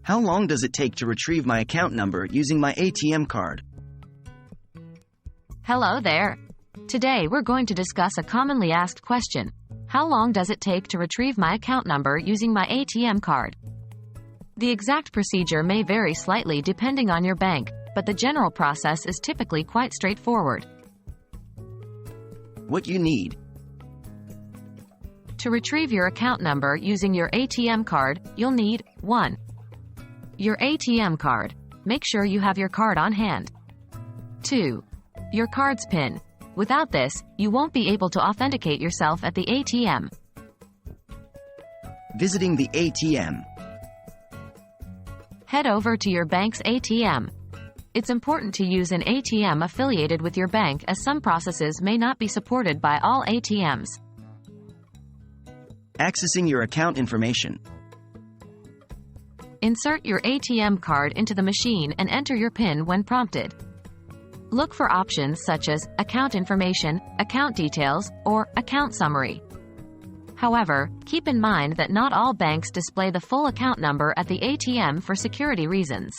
How long does it take to retrieve my account number using my ATM card? Hello there. Today we're going to discuss a commonly asked question. How long does it take to retrieve my account number using my ATM card? The exact procedure may vary slightly depending on your bank, but the general process is typically quite straightforward. What you need. To retrieve your account number using your ATM card, you'll need 1. Your ATM card. Make sure you have your card on hand. 2. Your card's PIN. Without this, you won't be able to authenticate yourself at the ATM. Visiting the ATM. Head over to your bank's ATM. It's important to use an ATM affiliated with your bank, as some processes may not be supported by all ATMs. Accessing your account information. Insert your ATM card into the machine and enter your PIN when prompted. Look for options such as account information, account details, or account summary. However, keep in mind that not all banks display the full account number at the ATM for security reasons.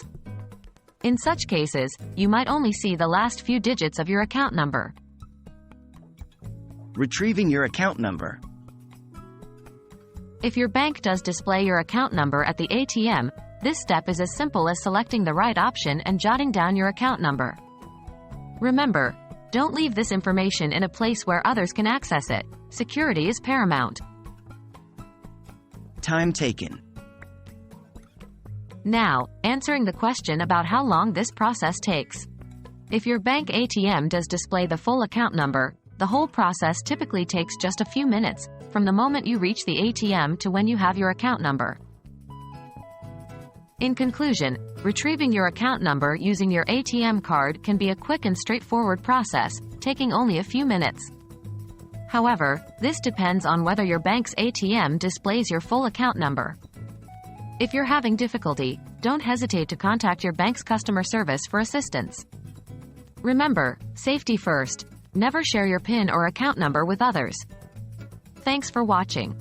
In such cases, you might only see the last few digits of your account number. Retrieving your account number. If your bank does display your account number at the ATM, this step is as simple as selecting the right option and jotting down your account number. Remember, don't leave this information in a place where others can access it. Security is paramount. Time taken. Now, answering the question about how long this process takes. If your bank ATM does display the full account number, the whole process typically takes just a few minutes, from the moment you reach the ATM to when you have your account number. In conclusion, retrieving your account number using your ATM card can be a quick and straightforward process, taking only a few minutes. However, this depends on whether your bank's ATM displays your full account number. If you're having difficulty, don't hesitate to contact your bank's customer service for assistance. Remember, safety first. Never share your PIN or account number with others. Thanks for watching.